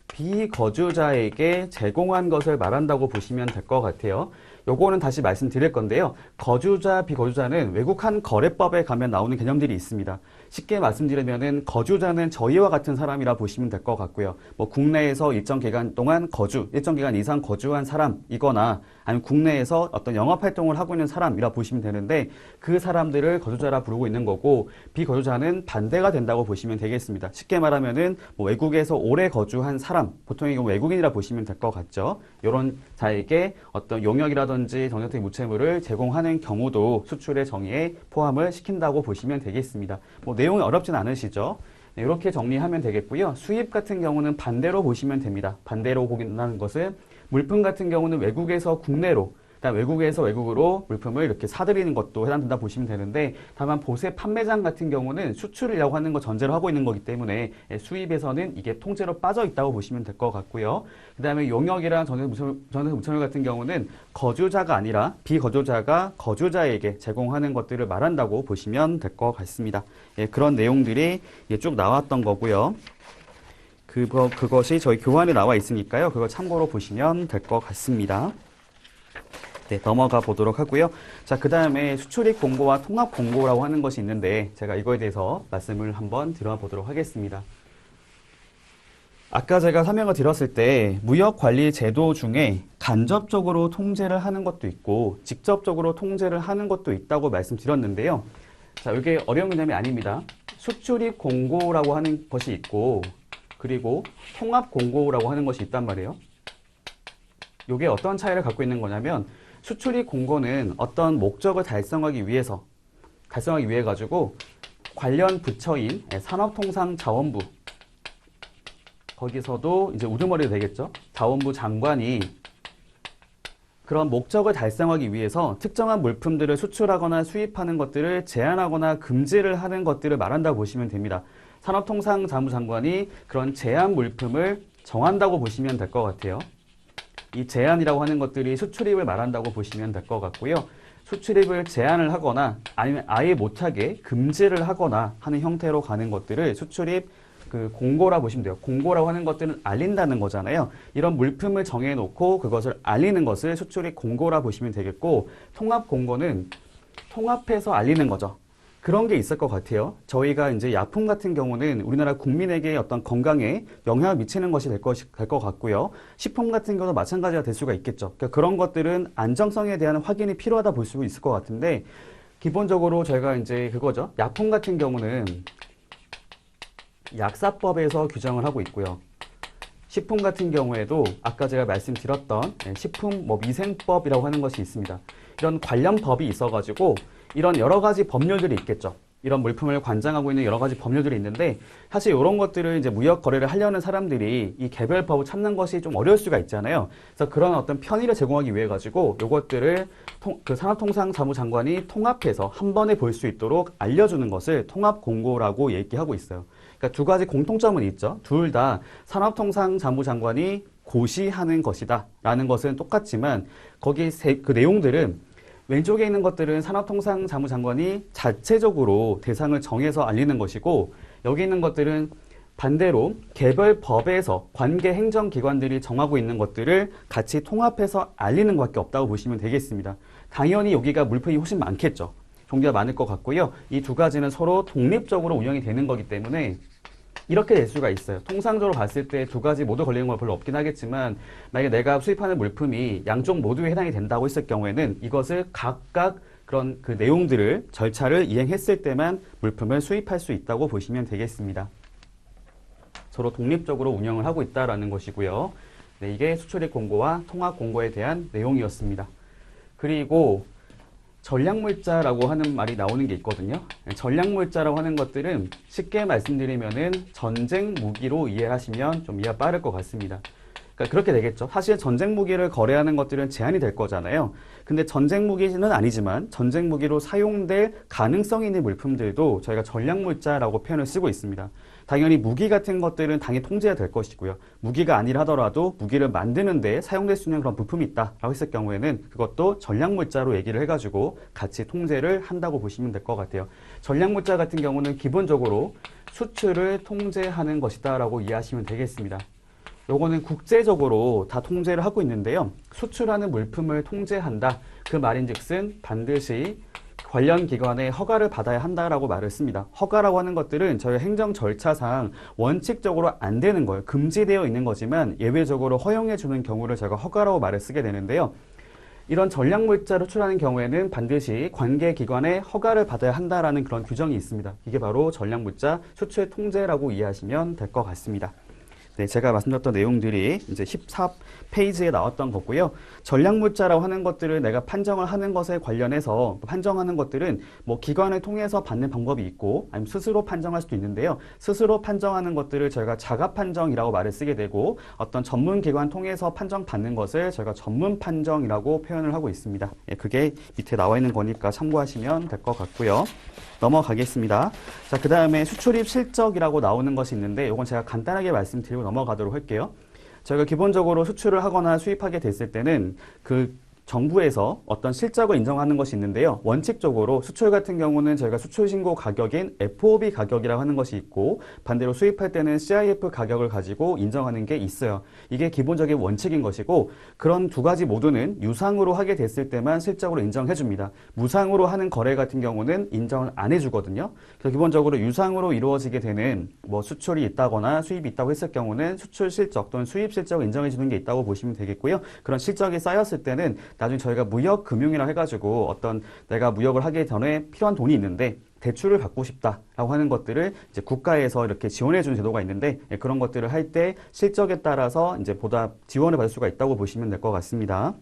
비거주자에게 제공한 것을 말한다고 보시면 될 것 같아요. 요거는 다시 말씀드릴 건데요. 거주자, 비거주자는 외국 한 거래법에 가면 나오는 개념들이 있습니다. 쉽게 말씀드리면은 거주자는 저희와 같은 사람이라 보시면 될 것 같고요. 뭐 국내에서 일정 기간 동안 일정 기간 이상 거주한 사람이거나 아니면 국내에서 어떤 영업 활동을 하고 있는 사람이라 보시면 되는데 그 사람들을 거주자라 부르고 있는 거고 비거주자는 반대가 된다고 보시면 되겠습니다. 쉽게 말하면은 뭐 외국에서 오래 거주한 사람, 보통의 경우 외국인이라 보시면 될 것 같죠. 이런 자에게 어떤 용역이라든지 정형택 무채물을 제공하는 경우도 수출의 정의에 포함을 시킨다고 보시면 되겠습니다. 뭐 내용이 어렵진 않으시죠? 네, 이렇게 정리하면 되겠고요. 수입 같은 경우는 반대로 보시면 됩니다. 반대로 보긴다는 것은 물품 같은 경우는 외국에서 국내로 그다음 외국에서 외국으로 물품을 이렇게 사들이는 것도 해당된다 보시면 되는데, 다만 보세 판매장 같은 경우는 수출이라고 하는 거 전제로 하고 있는 거기 때문에 수입에서는 이게 통째로 빠져 있다고 보시면 될 것 같고요. 그다음에 용역이랑 전세 무채물 같은 경우는 거주자가 아니라 비거주자가 거주자에게 제공하는 것들을 말한다고 보시면 될 것 같습니다. 예, 그런 내용들이 쭉 나왔던 거고요. 그것이 저희 교환에 나와 있으니까요. 그거 참고로 보시면 될 것 같습니다. 네, 넘어가 보도록 하고요. 자, 그 다음에 수출입 공고와 통합 공고라고 하는 것이 있는데, 제가 이거에 대해서 말씀을 한번 드려보도록 하겠습니다. 아까 제가 설명을 드렸을 때 무역관리 제도 중에 간접적으로 통제를 하는 것도 있고 직접적으로 통제를 하는 것도 있다고 말씀드렸는데요. 자, 이게 어려운 개념이 아닙니다. 수출입 공고라고 하는 것이 있고, 그리고 통합 공고라고 하는 것이 있단 말이에요. 이게 어떤 차이를 갖고 있는 거냐면, 수출입 공고는 어떤 목적을 달성하기 위해 가지고 관련 부처인 산업통상자원부, 거기서도 이제 우두머리가 되겠죠. 자원부 장관이 그런 목적을 달성하기 위해서 특정한 물품들을 수출하거나 수입하는 것들을 제한하거나 금지를 하는 것들을 말한다고 보시면 됩니다. 산업통상자원부장관이 그런 제한 물품을 정한다고 보시면 될 것 같아요. 이 제한이라고 하는 것들이 수출입을 말한다고 보시면 될 것 같고요. 수출입을 제한을 하거나 아니면 아예 못하게 금지를 하거나 하는 형태로 가는 것들을 수출입 공고라 보시면 돼요. 공고라고 하는 것들은 알린다는 거잖아요. 이런 물품을 정해놓고 그것을 알리는 것을 수출입 공고라 보시면 되겠고, 통합 공고는 통합해서 알리는 거죠. 그런 게 있을 것 같아요. 저희가 이제 약품 같은 경우는 우리나라 국민에게 어떤 건강에 영향을 미치는 것이 될 것 같고요. 식품 같은 경우도 마찬가지가 될 수가 있겠죠. 그러니까 그런 것들은 안정성에 대한 확인이 필요하다 볼 수 있을 것 같은데, 기본적으로 저희가 이제 그거죠. 약품 같은 경우는 약사법에서 규정을 하고 있고요. 식품 같은 경우에도 아까 제가 말씀드렸던 식품위생법이라고 하는 것이 있습니다. 이런 관련 법이 있어가지고 이런 여러 가지 법률들이 있겠죠. 이런 물품을 관장하고 있는 여러 가지 법률들이 있는데, 사실 이런 것들을 이제 무역 거래를 하려는 사람들이 이 개별 법을 찾는 것이 좀 어려울 수가 있잖아요. 그래서 그런 어떤 편의를 제공하기 위해 가지고 이것들을 산업통상자원부장관이 통합해서 한 번에 볼 수 있도록 알려주는 것을 통합공고라고 얘기하고 있어요. 그러니까 두 가지 공통점은 있죠. 둘 다 산업통상자원부장관이 고시하는 것이다 라는 것은 똑같지만, 거기 그 내용들은 왼쪽에 있는 것들은 산업통상자원부장관이 자체적으로 대상을 정해서 알리는 것이고, 여기 있는 것들은 반대로 개별 법에서 관계 행정기관들이 정하고 있는 것들을 같이 통합해서 알리는 것밖에 없다고 보시면 되겠습니다. 당연히 여기가 물품이 훨씬 많겠죠. 종류가 많을 것 같고요. 이 두 가지는 서로 독립적으로 운영이 되는 거기 때문에 이렇게 될 수가 있어요. 통상적으로 봤을 때 두 가지 모두 걸리는 건 별로 없긴 하겠지만, 만약에 내가 수입하는 물품이 양쪽 모두에 해당이 된다고 했을 경우에는 이것을 각각 그런 그 내용들을 절차를 이행했을 때만 물품을 수입할 수 있다고 보시면 되겠습니다. 서로 독립적으로 운영을 하고 있다라는 것이고요. 네, 이게 수출입 공고와 통합 공고에 대한 내용이었습니다. 그리고 전략물자라고 하는 말이 나오는 게 있거든요. 전략물자라고 하는 것들은 쉽게 말씀드리면은 전쟁 무기로 이해하시면 좀 이해가 빠를 것 같습니다. 그러니까 그렇게 되겠죠. 사실 전쟁 무기를 거래하는 것들은 제한이 될 거잖아요. 근데 전쟁 무기는 아니지만 전쟁 무기로 사용될 가능성이 있는 물품들도 저희가 전략물자라고 표현을 쓰고 있습니다. 당연히 무기 같은 것들은 당연히 통제가 될 것이고요. 무기가 아니라 하더라도 무기를 만드는 데 사용될 수 있는 그런 부품이 있다라고 했을 경우에는 그것도 전략물자로 얘기를 해가지고 같이 통제를 한다고 보시면 될 것 같아요. 전략물자 같은 경우는 기본적으로 수출을 통제하는 것이다라고 이해하시면 되겠습니다. 요거는 국제적으로 다 통제를 하고 있는데요. 수출하는 물품을 통제한다. 그 말인즉슨 반드시 관련 기관의 허가를 받아야 한다라고 말을 씁니다. 허가라고 하는 것들은 저희 행정 절차상 원칙적으로 안 되는 거예요. 금지되어 있는 거지만 예외적으로 허용해 주는 경우를 제가 허가라고 말을 쓰게 되는데요. 이런 전략물자를 수출하는 경우에는 반드시 관계기관의 허가를 받아야 한다라는 그런 규정이 있습니다. 이게 바로 전략물자 수출 통제라고 이해하시면 될 것 같습니다. 네, 제가 말씀드렸던 내용들이 이제 14페이지에 나왔던 거고요. 전략물자라고 하는 것들을 내가 판정을 하는 것에 관련해서 판정하는 것들은 뭐 기관을 통해서 받는 방법이 있고 아니면 스스로 판정할 수도 있는데요. 스스로 판정하는 것들을 저희가 자가 판정이라고 말을 쓰게 되고 어떤 전문 기관 통해서 판정받는 것을 저희가 전문 판정이라고 표현을 하고 있습니다. 예, 그게 밑에 나와 있는 거니까 참고하시면 될 것 같고요. 넘어가겠습니다. 자, 그 다음에 수출입 실적이라고 나오는 것이 있는데 이건 제가 간단하게 말씀드리고 넘어가도록 할게요. 저희가 기본적으로 수출을 하거나 수입하게 됐을 때는 그 정부에서 어떤 실적을 인정하는 것이 있는데요. 원칙적으로 수출 같은 경우는 저희가 수출 신고 가격인 FOB 가격이라고 하는 것이 있고 반대로 수입할 때는 CIF 가격을 가지고 인정하는 게 있어요. 이게 기본적인 원칙인 것이고 그런 두 가지 모두는 유상으로 하게 됐을 때만 실적으로 인정해 줍니다. 무상으로 하는 거래 같은 경우는 인정을 안 해주거든요. 그래서 기본적으로 유상으로 이루어지게 되는 뭐 수출이 있다거나 수입이 있다고 했을 경우는 수출 실적 또는 수입 실적을 인정해 주는 게 있다고 보시면 되겠고요. 그런 실적이 쌓였을 때는 나중에 저희가 무역금융이라고 해가지고 어떤 내가 무역을 하기 전에 필요한 돈이 있는데 대출을 받고 싶다라고 하는 것들을 이제 국가에서 이렇게 지원해주는 제도가 있는데 그런 것들을 할 때 실적에 따라서 이제 보다 지원을 받을 수가 있다고 보시면 될 것 같습니다.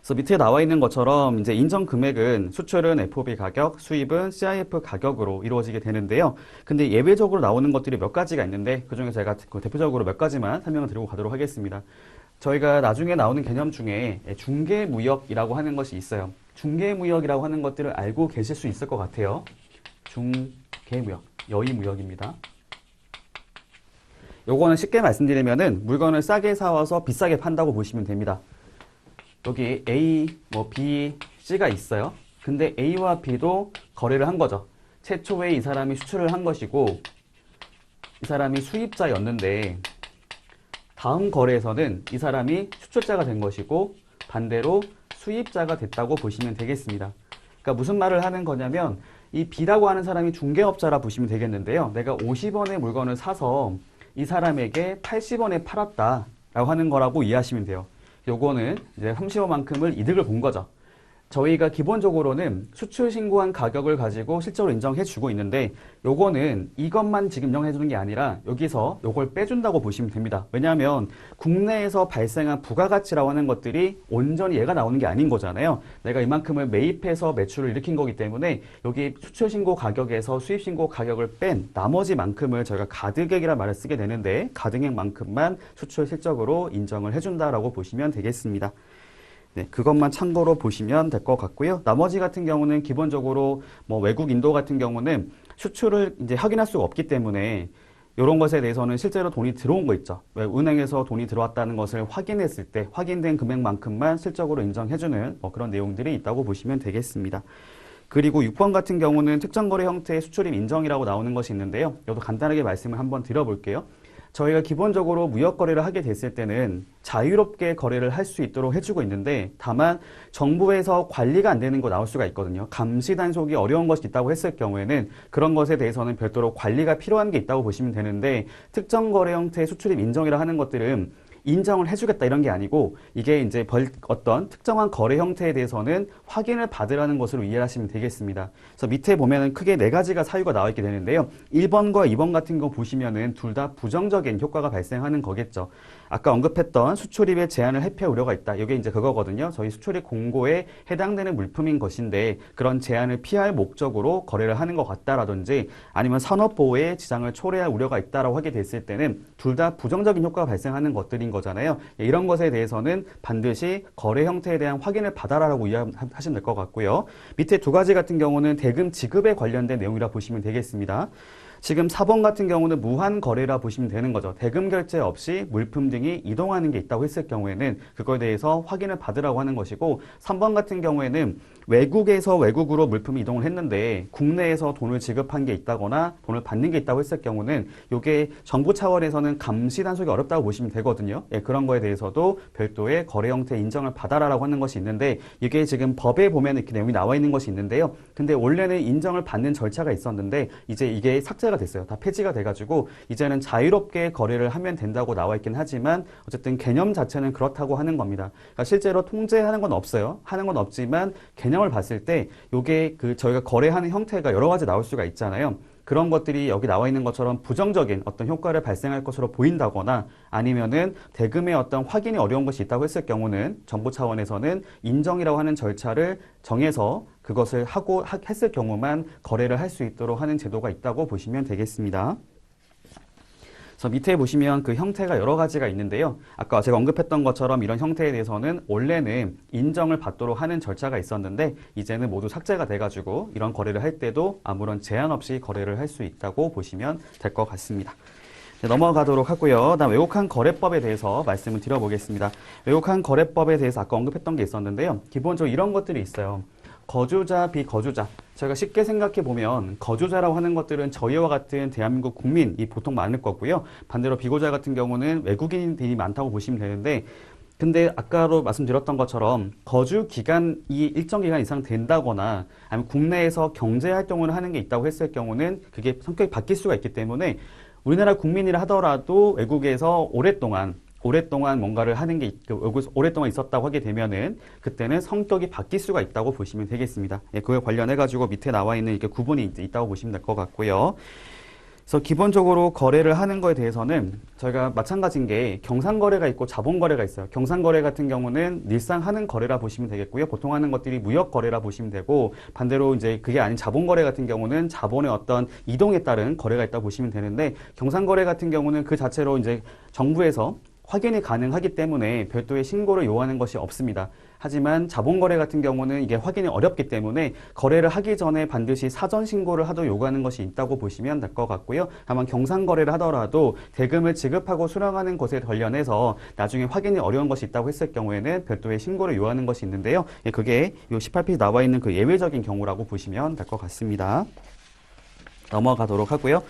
그래서 밑에 나와 있는 것처럼 이제 인정 금액은 수출은 FOB 가격, 수입은 CIF 가격으로 이루어지게 되는데요. 근데 예외적으로 나오는 것들이 몇 가지가 있는데 그중에 제가 대표적으로 몇 가지만 설명을 드리고 가도록 하겠습니다. 저희가 나중에 나오는 개념 중에 중개무역이라고 하는 것이 있어요. 중개무역이라고 하는 것들을 알고 계실 수 있을 것 같아요. 중개무역, 여의무역입니다. 요거는 쉽게 말씀드리면은 물건을 싸게 사와서 비싸게 판다고 보시면 됩니다. 여기 A, 뭐 B, C가 있어요. 근데 A와 B도 거래를 한 거죠. 최초에 이 사람이 수출을 한 것이고 이 사람이 수입자였는데 다음 거래에서는 이 사람이 수출자가 된 것이고 반대로 수입자가 됐다고 보시면 되겠습니다. 그러니까 무슨 말을 하는 거냐면 이 B라고 하는 사람이 중개업자라 보시면 되겠는데요. 내가 50원의 물건을 사서 이 사람에게 80원에 팔았다라고 하는 거라고 이해하시면 돼요. 요거는 이제 30원만큼을 이득을 본 거죠. 저희가 기본적으로는 수출 신고한 가격을 가지고 실적으로 인정해 주고 있는데 요거는 이것만 지금 인정해 주는 게 아니라 여기서 요걸 빼준다고 보시면 됩니다. 왜냐하면 국내에서 발생한 부가가치라고 하는 것들이 온전히 얘가 나오는 게 아닌 거잖아요. 내가 이만큼을 매입해서 매출을 일으킨 거기 때문에 여기 수출 신고 가격에서 수입 신고 가격을 뺀 나머지 만큼을 저희가 가득액이라는 말을 쓰게 되는데 가득액만큼만 수출 실적으로 인정을 해준다라고 보시면 되겠습니다. 네, 그것만 참고로 보시면 될 것 같고요. 나머지 같은 경우는 기본적으로 뭐 외국 인도 같은 경우는 수출을 이제 확인할 수가 없기 때문에 이런 것에 대해서는 실제로 돈이 들어온 거 있죠. 은행에서 돈이 들어왔다는 것을 확인했을 때 확인된 금액만큼만 실적으로 인정해주는 뭐 그런 내용들이 있다고 보시면 되겠습니다. 그리고 6번 같은 경우는 특정 거래 형태의 수출입 인정이라고 나오는 것이 있는데요. 이것도 간단하게 말씀을 한번 드려볼게요. 저희가 기본적으로 무역 거래를 하게 됐을 때는 자유롭게 거래를 할 수 있도록 해주고 있는데 다만 정부에서 관리가 안 되는 거 나올 수가 있거든요. 감시 단속이 어려운 것이 있다고 했을 경우에는 그런 것에 대해서는 별도로 관리가 필요한 게 있다고 보시면 되는데 특정 거래 형태의 수출입 인정이라 하는 것들은 인정을 해주겠다 이런 게 아니고 이게 이제 어떤 특정한 거래 형태에 대해서는 확인을 받으라는 것으로 이해하시면 되겠습니다. 그래서 밑에 보면은 크게 네 가지가 사유가 나와 있게 되는데요. 1번과 2번 같은 거 보시면은 둘 다 부정적인 효과가 발생하는 거겠죠. 아까 언급했던 수출입의 제한을 회피할 우려가 있다. 이게 이제 그거거든요. 저희 수출입 공고에 해당되는 물품인 것인데 그런 제한을 피할 목적으로 거래를 하는 것 같다라든지 아니면 산업보호에 지장을 초래할 우려가 있다라고 하게 됐을 때는 둘 다 부정적인 효과가 발생하는 것들인 거잖아요. 이런 것에 대해서는 반드시 거래 형태에 대한 확인을 받아라라고 이해하시면 될 것 같고요. 밑에 두 가지 같은 경우는 대금 지급에 관련된 내용이라 보시면 되겠습니다. 지금 4번 같은 경우는 무한 거래라 보시면 되는 거죠. 대금 결제 없이 물품 등이 이동하는 게 있다고 했을 경우에는 그거에 대해서 확인을 받으라고 하는 것이고 3번 같은 경우에는 외국에서 외국으로 물품이 이동을 했는데 국내에서 돈을 지급한 게 있다거나 돈을 받는 게 있다고 했을 경우는 이게 정부 차원에서는 감시 단속이 어렵다고 보시면 되거든요. 예, 그런 거에 대해서도 별도의 거래 형태 인정을 받아라라고 하는 것이 있는데 이게 지금 법에 보면 이렇게 내용이 나와 있는 것이 있는데요. 근데 원래는 인정을 받는 절차가 있었는데 이제 이게 삭제가 됐어요. 다 폐지가 돼가지고 이제는 자유롭게 거래를 하면 된다고 나와 있긴 하지만 어쨌든 개념 자체는 그렇다고 하는 겁니다. 그러니까 실제로 통제하는 건 없어요. 하는 건 없지만 개념을 봤을 때 이게 저희가 거래하는 형태가 여러 가지 나올 수가 있잖아요. 그런 것들이 여기 나와 있는 것처럼 부정적인 어떤 효과를 발생할 것으로 보인다거나 아니면은 대금의 어떤 확인이 어려운 것이 있다고 했을 경우는 정부 차원에서는 인정이라고 하는 절차를 정해서 그것을 했을 경우만 거래를 할 수 있도록 하는 제도가 있다고 보시면 되겠습니다. 그래서 밑에 보시면 그 형태가 여러 가지가 있는데요. 아까 제가 언급했던 것처럼 이런 형태에 대해서는 원래는 인정을 받도록 하는 절차가 있었는데 이제는 모두 삭제가 돼가지고 이런 거래를 할 때도 아무런 제한 없이 거래를 할 수 있다고 보시면 될 것 같습니다. 네, 넘어가도록 하고요. 다음 왜곡한 거래법에 대해서 말씀을 드려보겠습니다. 왜곡한 거래법에 대해서 아까 언급했던 게 있었는데요. 기본적으로 이런 것들이 있어요. 거주자, 비거주자. 저희가 쉽게 생각해 보면 거주자라고 하는 것들은 저희와 같은 대한민국 국민이 보통 많을 거고요. 반대로 비거주자 같은 경우는 외국인들이 많다고 보시면 되는데 근데 아까로 말씀드렸던 것처럼 거주 기간이 일정 기간 이상 된다거나 아니면 국내에서 경제 활동을 하는 게 있다고 했을 경우는 그게 성격이 바뀔 수가 있기 때문에 우리나라 국민이라 하더라도 외국에서 오랫동안 뭔가를 하는 게 오랫동안 있었다고 하게 되면은 그때는 성격이 바뀔 수가 있다고 보시면 되겠습니다. 예, 그에 관련해 가지고 밑에 나와 있는 이렇게 구분이 있다고 보시면 될 것 같고요. 그래서 기본적으로 거래를 하는 거에 대해서는 저희가 마찬가지인 게 경상거래가 있고 자본거래가 있어요. 경상거래 같은 경우는 늘상 하는 거래라 보시면 되겠고요. 보통 하는 것들이 무역거래라 보시면 되고 반대로 이제 그게 아닌 자본거래 같은 경우는 자본의 어떤 이동에 따른 거래가 있다고 보시면 되는데 경상거래 같은 경우는 그 자체로 이제 정부에서 확인이 가능하기 때문에 별도의 신고를 요하는 것이 없습니다. 하지만 자본거래 같은 경우는 이게 확인이 어렵기 때문에 거래를 하기 전에 반드시 사전 신고를 하도록 요구하는 것이 있다고 보시면 될 것 같고요. 다만 경상거래를 하더라도 대금을 지급하고 수령하는 것에 관련해서 나중에 확인이 어려운 것이 있다고 했을 경우에는 별도의 신고를 요하는 것이 있는데요. 그게 이 18페이지 나와 있는 그 예외적인 경우라고 보시면 될 것 같습니다. 넘어가도록 하고요.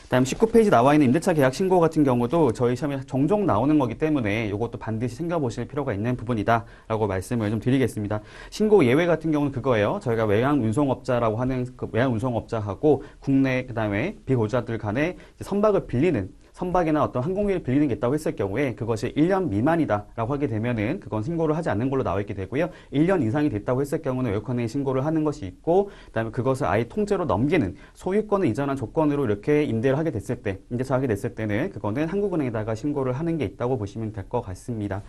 다음 19페이지 나와 있는 임대차 계약 신고 같은 경우도 저희 시험에 종종 나오는 거기 때문에 이것도 반드시 챙겨보실 필요가 있는 부분이다 라고 말씀을 좀 드리겠습니다. 신고 예외 같은 경우는 그거예요. 저희가 외양 운송업자라고 하는 그 외양 운송업자하고 국내 그다음에 비거주자들 간에 선박을 빌리는 선박이나 어떤 항공기를 빌리는 게 있다고 했을 경우에 그것이 1년 미만이다라고 하게 되면은 그건 신고를 하지 않는 걸로 나와 있게 되고요. 1년 이상이 됐다고 했을 경우는 외국환행 신고를 하는 것이 있고 그다음에 그것을 아예 통째로 넘기는 소유권을 이전한 조건으로 이렇게 임대를 하게 됐을 때 임대차 하게 됐을 때는 그거는 한국은행에다가 신고를 하는 게 있다고 보시면 될 것 같습니다.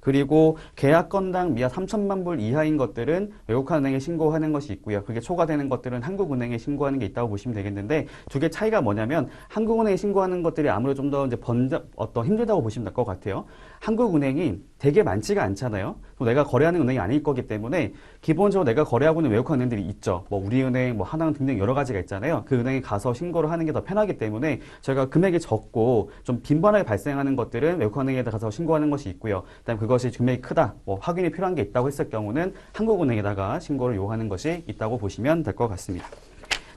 그리고 계약 건당 미하 3천만 불 이하인 것들은 외국한 은행에 신고하는 것이 있고요. 그게 초과되는 것들은 한국은행에 신고하는 게 있다고 보시면 되겠는데 두 개 차이가 뭐냐면 한국은행에 신고하는 것들이 아무래도 좀 더 이제 힘들다고 보시면 될 것 같아요. 한국은행이 되게 많지가 않잖아요. 또 내가 거래하는 은행이 아닐 거기 때문에 기본적으로 내가 거래하고 있는 외국한 은행들이 있죠. 뭐 우리은행, 뭐 하나은행 등등 여러 가지가 있잖아요. 그 은행에 가서 신고를 하는 게 더 편하기 때문에 저희가 금액이 적고 좀 빈번하게 발생하는 것들은 외국한 은행에 가서 신고하는 것이 있고요. 그다음에 그것이 금액이 크다, 뭐 확인이 필요한 게 있다고 했을 경우는 한국은행에다가 신고를 요하는 것이 있다고 보시면 될 것 같습니다.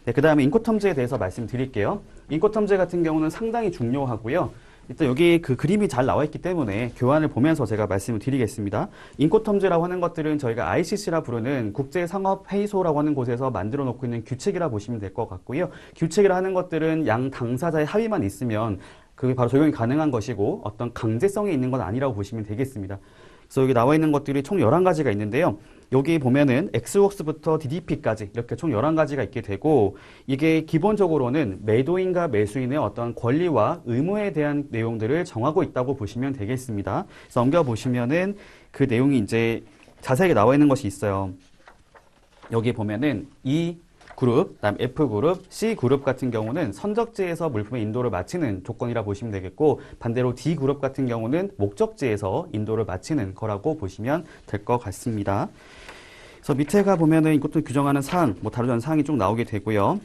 네, 그 다음에 인코텀즈에 대해서 말씀드릴게요. 인코텀즈 같은 경우는 상당히 중요하고요. 일단 여기 그 그림이 잘 나와 있기 때문에 교환을 보면서 제가 말씀을 드리겠습니다. 인코텀즈라고 하는 것들은 저희가 ICC라 부르는 국제상업회의소라고 하는 곳에서 만들어 놓고 있는 규칙이라 보시면 될 것 같고요. 규칙이라 하는 것들은 양 당사자의 합의만 있으면 그게 바로 적용이 가능한 것이고 어떤 강제성이 있는 건 아니라고 보시면 되겠습니다. 그래서 여기 나와 있는 것들이 총 11가지가 있는데요. 여기 보면은 XWOX부터 DDP까지 이렇게 총 11가지가 있게 되고 이게 기본적으로는 매도인과 매수인의 어떤 권리와 의무에 대한 내용들을 정하고 있다고 보시면 되겠습니다. 그래서 넘겨보시면은 그 내용이 이제 자세하게 나와 있는 것이 있어요. 여기 보면은 이 그룹, 그다음 F그룹, C그룹 같은 경우는 선적지에서 물품의 인도를 마치는 조건이라 보시면 되겠고 반대로 D그룹 같은 경우는 목적지에서 인도를 마치는 거라고 보시면 될 것 같습니다. 그래서 밑에 가 보면은 이것도 규정하는 사항, 뭐 다루지 않은 사항이 좀 나오게 되고요.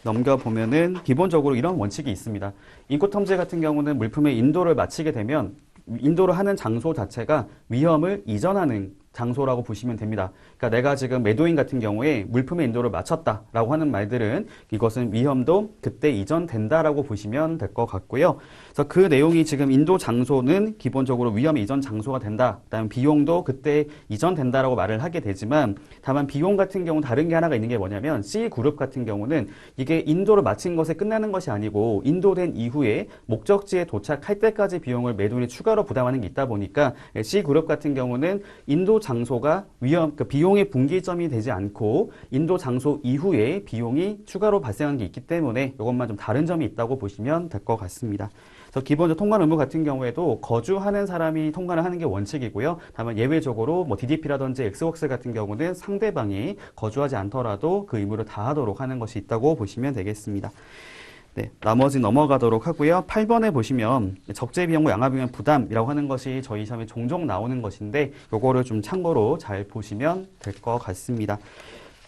넘겨보면은 기본적으로 이런 원칙이 있습니다. 인코텀즈 같은 경우는 물품의 인도를 마치게 되면 인도를 하는 장소 자체가 위험을 이전하는 장소라고 보시면 됩니다. 그러니까 내가 지금 매도인 같은 경우에 물품의 인도를 마쳤다라고 하는 말들은 이것은 위험도 그때 이전된다라고 보시면 될 것 같고요. 그래서 그 내용이 지금 인도 장소는 기본적으로 위험 이전 장소가 된다. 그다음에 비용도 그때 이전된다라고 말을 하게 되지만 다만 비용 같은 경우 다른 게 하나가 있는 게 뭐냐면 C그룹 같은 경우는 이게 인도를 마친 것에 끝나는 것이 아니고 인도된 이후에 목적지에 도착할 때까지 비용을 매도인이 추가로 부담하는 게 있다 보니까 C그룹 같은 경우는 인도 인도 장소가 그 비용의 분기점이 되지 않고 인도 장소 이후에 비용이 추가로 발생한 게 있기 때문에 이것만 좀 다른 점이 있다고 보시면 될 것 같습니다. 그래서 기본적으로 통관 의무 같은 경우에도 거주하는 사람이 통관을 하는 게 원칙이고요. 다만 예외적으로 뭐 DDP라든지 엑스웍스 같은 경우는 상대방이 거주하지 않더라도 그 의무를 다하도록 하는 것이 있다고 보시면 되겠습니다. 네, 나머지 넘어가도록 하고요. 8번에 보시면 적재 비용과 양화 비용 부담이라고 하는 것이 저희 시험에 종종 나오는 것인데 요거를 좀 참고로 잘 보시면 될 것 같습니다.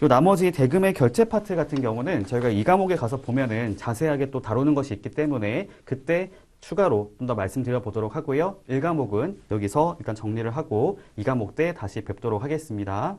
요 나머지 대금의 결제 파트 같은 경우는 저희가 이 과목에 가서 보면은 자세하게 또 다루는 것이 있기 때문에 그때 추가로 좀 더 말씀드려 보도록 하고요. 1과목은 여기서 일단 정리를 하고 2과목 때 다시 뵙도록 하겠습니다.